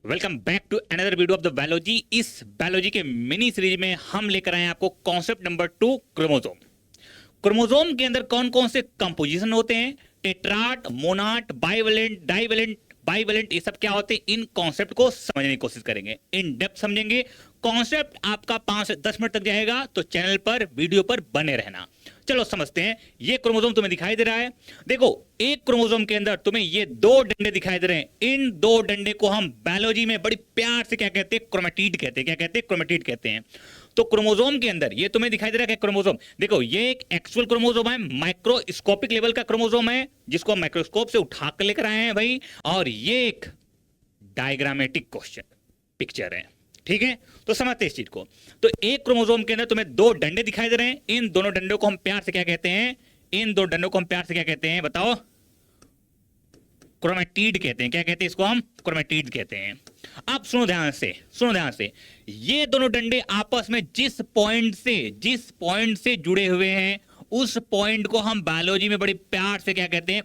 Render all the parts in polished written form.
Welcome back to another video of the biology. इस biology के mini series में हम लेकर आए हैं आपको कॉन्सेप्ट नंबर 2, क्रोमोसोम। क्रोमोसोम के अंदर कौन कौन से कंपोजिशन होते हैं, टेट्राट, मोनाट, बाइवेलेंट, डाइवेलेंट, बाइवेलेंट, ये सब क्या होते हैं, इन कॉन्सेप्ट को समझने की कोशिश करेंगे, इन डेप्थ समझेंगे। कॉन्सेप्ट आपका 5 से 10 मिनट तक जाएगा, तो चैनल पर वीडियो पर बने रहना। चलो समझते हैं। ये क्रोमोसोम तुम्हें दिखाई दे रहा है। देखो, एक क्रोमोसोम के अंदर तुम्हें ये 2 डंडे दिखाई दे रहे हैं। इन 2 डंडे को हम बायोलॉजी में बड़ी प्यार से क्या कहते हैं, क्रोमेटिड कहते हैं। क्या कहते हैं? क्रोमेटिड कहते हैं। तो क्रोमोसोम के अंदर ये तुम्हें दिखाई दे रहा है क्रोमोसोम। देखो, ये एक एक्चुअल क्रोमोसोम है, माइक्रोस्कोपिक लेवल का क्रोमोसोम है, जिसको हम माइक्रोस्कोप से उठा कर लेकर आए हैं भाई। और ये एक डायग्रामेटिक क्वेश्चन पिक्चर है, ठीक है? तो समझते हैं इस चीज को। तो एक क्रोमोसोम के अंदर तुम्हें 2 डंडे दिखाई दे रहे हैं। इन दोनों डंडों को हम प्यार से क्या कहते हैं? इन 2 डंडों को हम प्यार से क्या कहते हैं, बताओ? क्रोमेटिड कहते हैं। क्या कहते हैं इसको? हम क्रोमेटिड कहते हैं। अब सुनो ध्यान से, सुनो ध्यान से। ये दोनों डंडे आपस में जिस पॉइंट से जुड़े हुए हैं, उस पॉइंट को हम बायोलॉजी में बड़ी प्यार से क्या कहते हैं?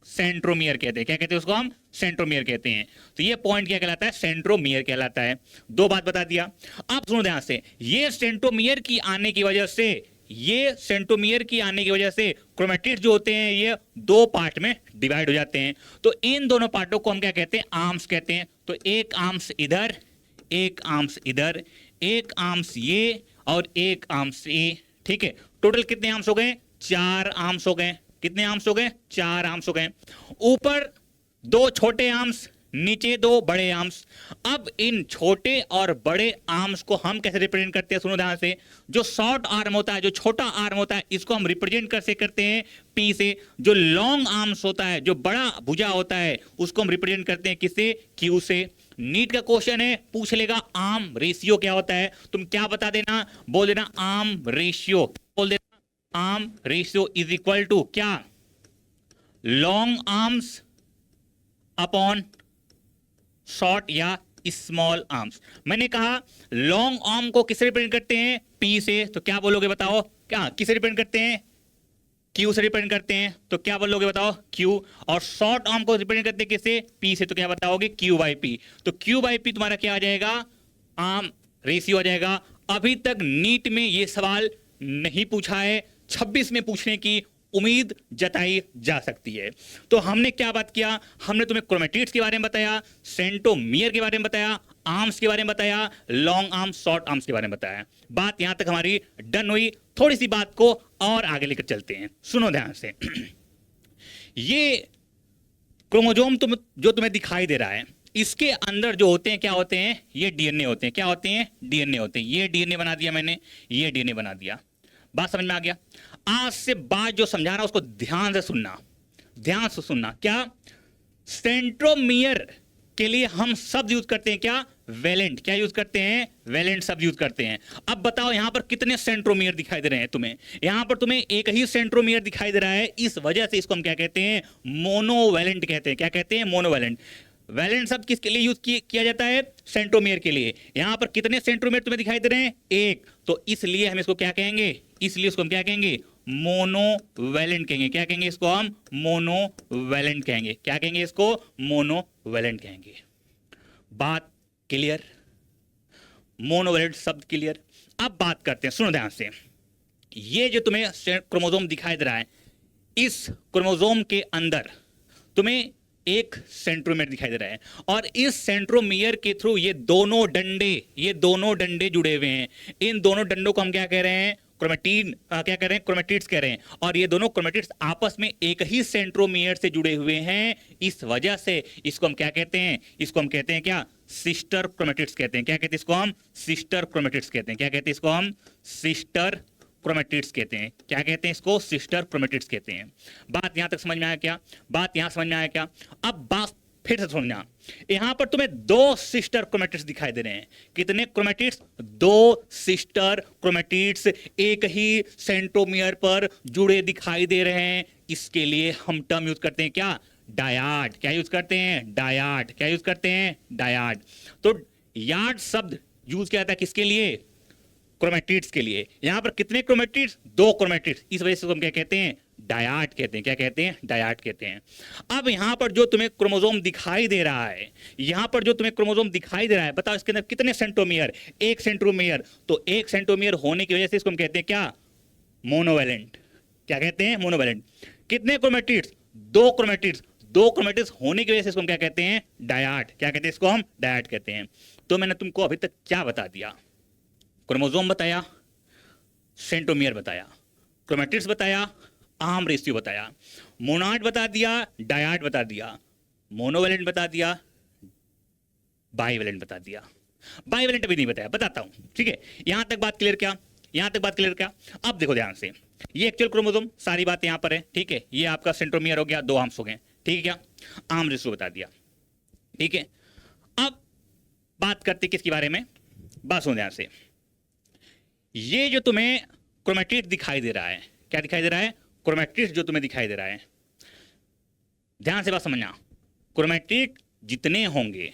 सेंट्रोमियर कहते हैं। क्या कहते हैं उसको? हम सेंट्रोमियर कहते हैं। तो ये पॉइंट क्या कहलाता है? सेंट्रोमियर कहलाता है। 2 बात बता दिया। अब सुनो ध्यान से। ये सेंट्रोमियर की आने की वजह से क्रोमेटिड्स जो होते हैं ये 2 पार्ट में डिवाइड हो जाते हैं। तो इन दोनों पार्टों को हम क्या कहते हैं? आर्म्स कहते हैं। तो एक आर्म्स इधर, एक आर्म्स इधर, एक आर्म्स ये और एक आर्म्स ये, ठीक है? टोटल कितने आर्म्स हो गए? 4 आर्म्स हो गए। कितने आर्म्स हो गए? 4 आर्म्स हो गए। ऊपर 2 छोटे आर्म्स, नीचे 2 बड़े आर्म्स। अब इन छोटे और बड़े आर्म्स को हम कैसे रिप्रेजेंट करते हैं? सुनो ध्यान से। जो शॉर्ट आर्म होता है, जो छोटा आर्म होता है, इसको हम रिप्रेजेंट कैसे करते हैं? पी से। जो लॉन्ग आर्म्स होता है, जो बड़ा भुजा होता है, उसको हम रिप्रेजेंट करते हैं किससे? क्यू से। नीट का क्वेश्चन है, पूछ लेगा आर्म रेशियो क्या होता है। तुम क्या बता देना? बोल देना आर्म रेशियो। बोल देना arm ratio is equal to क्या? लॉन्ग आर्म्स अपॉन शॉर्ट या स्मॉल आर्म्स। मैंने कहा लॉन्ग आर्म को किससे रिप्रेजेंट करते हैं? पी से। तो क्या बोलोगे बताओ? क्या किससे रिप्रेजेंट करते हैं? क्यू से रिप्रेजेंट करते हैं। तो क्या बोलोगे बताओ? क्यू। और शॉर्ट आर्म को रिप्रेजेंट करते हैं किससे? पी से। तो क्या बताओगे? Q by P. तो क्यू बाई पी तुम्हारा क्या आ जाएगा? आर्म रेशियो आ जाएगा। अभी तक नीट में ये सवाल नहीं पूछा है, 26 में पूछने की उम्मीद जताई जा सकती है। तो हमने क्या बात किया? हमने तुम्हें क्रोमेटिड्स के बारे में बताया, सेंट्रोमियर के बारे में बताया, आर्म्स के बारे में बताया, लॉन्ग आर्म्स, शॉर्ट आर्म्स के बारे में बताया। बात यहां तक हमारी डन हुई। थोड़ी सी बात को और आगे लेकर चलते हैं, सुनो ध्यान से। ये क्रोमोसोम जो तुम्हें दिखाई दे रहा है, इसके अंदर जो होते हैं क्या होते हैं? ये डीएनए होते हैं। क्या होते हैं? डीएनए होते हैं। ये डीएनए बना दिया मैंने, ये डीएनए बना दिया। बात समझ में आ गया? आज से बात जो समझा रहा हूं उसको ध्यान से सुनना, ध्यान से सुनना। क्या? सेंट्रोमियर के लिए हम शब्द यूज करते हैं क्या? वैलेंट। क्या यूज करते हैं? वैलेंट शब्द यूज करते हैं। अब बताओ यहां पर कितने सेंट्रोमियर दिखाई दे रहे हैं तुम्हें? यहां पर तुम्हें एक ही सेंट्रोमियर दिखाई दे रहा है, इस वजह से इसको हम क्या कहते हैं? मोनोवैलेंट कहते हैं। क्या कहते हैं? मोनोवैलेंट। वैलेंट शब्द किसके लिए यूज किया जाता है? सेंट्रोमियर के लिए। यहां पर कितने सेंट्रोमियर तुम्हें दिखाई दे रहे हैं? 1। तो इसलिए हम इसको क्या कहेंगे? इसलिए इसको हम क्या कहेंगे? मोनोवैलेंट कहेंगे। क्या कहेंगे इसको? हम मोनोवैलेंट कहेंगे। क्या कहेंगे इसको? मोनोवैलेंट कहेंगे। बात क्लियर? मोनोवैलेंट शब्द क्लियर? अब बात करते हैं, सुनो ध्यान से। ये जो तुम्हें क्रोमोसोम दिखाई दे रहा है, इस क्रोमोसोम के अंदर तुम्हें एक सेंट्रोमियर दिखाई दे रहा है, और इस सेंट्रोमियर के थ्रू ये दोनों डंडे जुड़े हुए हैं। इन दोनों डंडों को हम क्या कह रहे हैं? क्रोमेटिन। क्या कह रहे हैं? क्रोमेटिड्स कह रहे हैं। और ये दोनों क्रोमेटिड्स आपस में एक ही सेंट्रोमियर से जुड़े हुए हैं। इस वजह से इसको हम क्या कहते हैं? इसको हम कहते हैं क्या? सिस्टर क्रोमेटिड्स कहते हैं। क्या कहते हैं इसको? हम सिस्टर क्रोमेटिड्स कहते हैं। क्या कहते हैं इसको? हम सिस्टर क्रोमेटिड्स कहते हैं। क्या कहते हैं इसको? सिस्टर क्रोमेटिड्स कहते हैं। बात यहां तक समझ में आया क्या? बात यहां समझ में आया क्या? अब बात फिर से समझना। यहां पर तुम्हें 2 सिस्टर क्रोमेटिड्स दिखाई दे रहे हैं। कितने क्रोमेटिड्स? 2 सिस्टर क्रोमेटिड्स एक ही सेंट्रोमियर पर जुड़े दिखाई दे रहे हैं। इसके लिए हम टर्म यूज करते हैं क्या? डायाड। क्या यूज करते हैं? डायाड। क्या यूज करते हैं? डायाड। तो यार्ड शब्द यूज किया जाता है किसके लिए? क्रोमेटिड्स के लिए। यहां पर कितने क्रोमेटिड्स? 2 क्रोमेटिड्स। इस वजह से हम क्या कहते हैं? डायट कहते हैं। क्या कहते हैं? डायट कहते हैं। अब यहां पर जो तुम्हें क्रोमोसोम दिखाई दे रहा है, यहां पर जो तुम्हें क्रोमोसोम दिखाई दे रहा है, बताओ इसके अंदर कितने सेंट्रोमियर? 1 सेंट्रोमियर। तो 1 सेंट्रोमियर होने की वजह से इसको हम कहते हैं क्या? मोनोवैलेंट। क्या कहते हैं? मोनोवैलेंट। कितने क्रोमेटिड्स? 2 क्रोमेटिड्स। 2 क्रोमेटिड्स होने की वजह से इसको हम क्या कहते हैं? डायट। क्या कहते हैं इसको? हम डायट कहते हैं। तो मैंने तुमको अभी तक क्या बता दिया? क्रोमोसोम बताया, सेंट्रोमियर बताया, क्रोमेटिड्स बताया, आर्म रेशियो बताया, मोनाड बता दिया, डायट बता दिया, मोनोवैलेंट बता दिया, बाइवैलेंट बता दिया। बाइवैलेंट अभी नहीं बताया, बताता हूं। ठीक है, यहां तक बात क्लियर क्या? यहां तक बात क्लियर क्या? अब देखो ध्यान से, ये एक्चुअल क्रोमोसोम, सारी बात यहां पर है। ठीक है, ये आपका सेंट्रोमियर हो गया, 2 आर्म्स हो गए। ठीक है, क्या आर्म रेशियो बता दिया। ठीक है, अब बात करते किसके बारे में? बात सुन ध्यान से। ये जो तुम्हें क्रोमेटिड दिखाई दे रहा है, क्या दिखाई दे रहा है? क्रोमेटिड जो तुम्हें दिखाई दे रहा है, ध्यान से बात समझना। क्रोमेटिड जितने होंगे,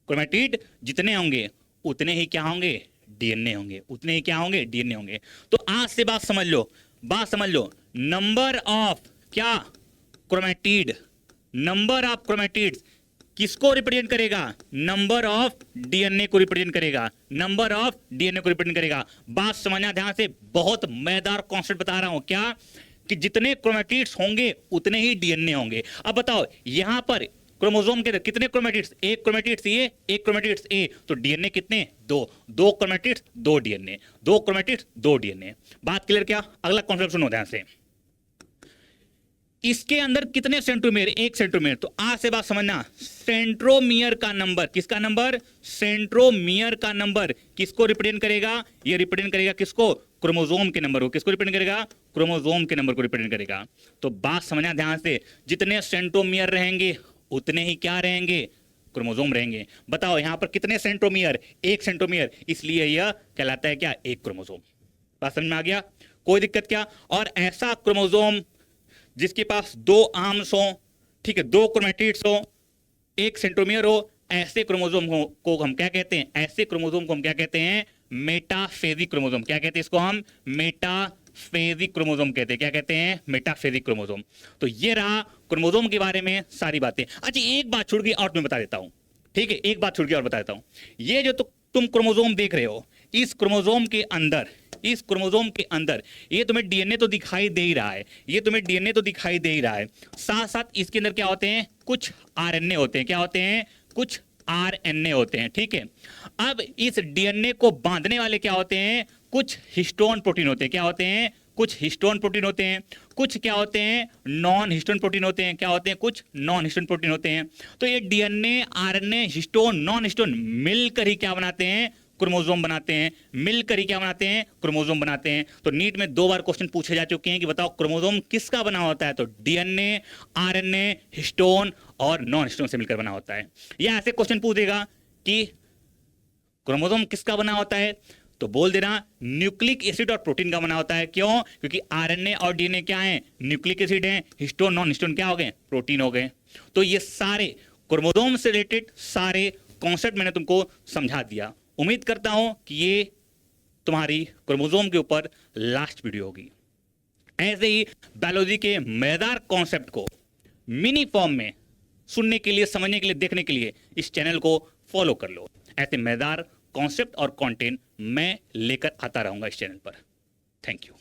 क्रोमेटिड जितने होंगे उतने ही क्या होंगे? डीएनए होंगे। उतने ही क्या होंगे? डीएनए होंगे। तो आज से बात समझ लो, बात समझ लो। नंबर ऑफ क्या? क्रोमेटिड। नंबर ऑफ क्रोमेटिड्स किसको रिप्रेजेंट करेगा? नंबर ऑफ डीएनए को रिप्रेजेंट करेगा। नंबर ऑफ डीएनए को रिप्रेजेंट करेगा। बात समझना ध्यान से, बहुत मजेदार कॉन्सेप्ट बता रहा हूं। क्या? कि जितने क्रोमेटिड्स होंगे उतने ही डीएनए होंगे। अब बताओ यहां पर क्रोमोसोम के कितने क्रोमेटिड्स? 1 क्रोमेटिड्स ए, 1 क्रोमेटिड्स ए। तो डीएनए कितने? 2। 2 क्रोमेटिड्स 2 डीएनए। 2 chromatids 2 DNA. बात क्लियर क्या? अगला कॉन्सेप्ट सुनो ध्यान से। इसके अंदर कितने सेंट्रोमियर? 1 सेंट्रोमियर। तो आज से बात समझना, सेंट्रोमियर का नंबर, किसका नंबर? सेंट्रोमियर का नंबर किसको रिप्रेजेंट करेगा? ये रिप्रेजेंट करेगा किसको? क्रोमोसोम के नंबर को। किसको रिप्रेजेंट करेगा? क्रोमोसोम के नंबर को रिप्रेजेंट करेगा। तो बात समझना ध्यान से, जितने सेंट्रोमियर रहेंगे उतने ही क्या रहेंगे? क्रोमोसोम रहेंगे। बताओ यहां पर कितने सेंट्रोमियर? 1 सेंट्रोमियर, इसलिए यह कहलाता है क्या? 1 क्रोमोसोम। बात समझ में आ गया? कोई दिक्कत क्या? और ऐसा क्रोमोसोम जिसके पास 2 आर्म्स हो, ठीक है, 2 क्रोमेटिड्स हो, 1 सेंट्रोमियर हो, ऐसे क्रोमोसोम को हम क्या कहते हैं? ऐसे क्रोमोसोम को हम क्या कहते हैं? Metaphasic chromosome. क्या कहते हैं इसको हम? मेटाफेजिक क्रोमोसोम कहते हैं। क्या कहते हैं? Metaphasic chromosome. तो ये रहा क्रोमोसोम के बारे में सारी बातें। अच्छा, एक बात छूट गई और तुम्हें बता देता हूं। ठीक है, एक बात छूट गई और बता देता हूं। ये जो तुम क्रोमोसोम देख रहे हो, इस क्रोमोसोम के अंदर, इस क्रोमोसोम के अंदर ये तुम्हें डीएनए तो दिखाई दे ही रहा है, ये तुम्हें डीएनए तो दिखाई दे ही रहा है। साथ साथ इसके अंदर क्या होते हैं? कुछ आरएनए होते हैं। क्या होते हैं? कुछ आरएनए होते हैं। ठीक है, अब इस डीएनए को बांधने वाले क्या होते हैं? कुछ हिस्टोन प्रोटीन होते हैं। क्या होते हैं? कुछ हिस्टोन प्रोटीन होते हैं। कुछ क्या होते हैं? नॉन हिस्टोन प्रोटीन होते हैं। क्या होते हैं? कुछ नॉन हिस्टोन प्रोटीन होते हैं। तो ये DNA, RNA, histone, non histone मिलकर ही क्या बनाते हैं? क्रोमोसोम बनाते हैं। मिलकर ही क्या बनाते हैं? क्रोमोसोम बनाते हैं। तो नीट में 2 बार क्वेश्चन पूछे जा चुके हैं कि बताओ क्रोमोसोम किसका बना होता है? तो डीएनए, आरएनए, हिस्टोन और नॉन हिस्टोन से मिलकर बना होता है। या ऐसे क्वेश्चन पूछेगा कि क्रोमोसोम किसका बना होता है? तो बोल देना न्यूक्लिक एसिड और प्रोटीन का बना होता है। क्यों? क्योंकि आरएनए और डीएनए क्या है? न्यूक्लिक एसिड है। हिस्टोन, नॉन हिस्टोन क्या हो गए? प्रोटीन हो गए। तो ये सारे क्रोमोसोम से रिलेटेड सारे कॉन्सेप्ट मैंने तुमको समझा दिया। उम्मीद करता हूं कि ये तुम्हारी क्रोमोसोम के ऊपर लास्ट वीडियो होगी। ऐसे ही बायोलॉजी के मजेदार कॉन्सेप्ट को मिनी फॉर्म में सुनने के लिए, समझने के लिए, देखने के लिए इस चैनल को फॉलो कर लो। ऐसे मजेदार कॉन्सेप्ट और कंटेंट मैं लेकर आता रहूंगा इस चैनल पर। Thank you.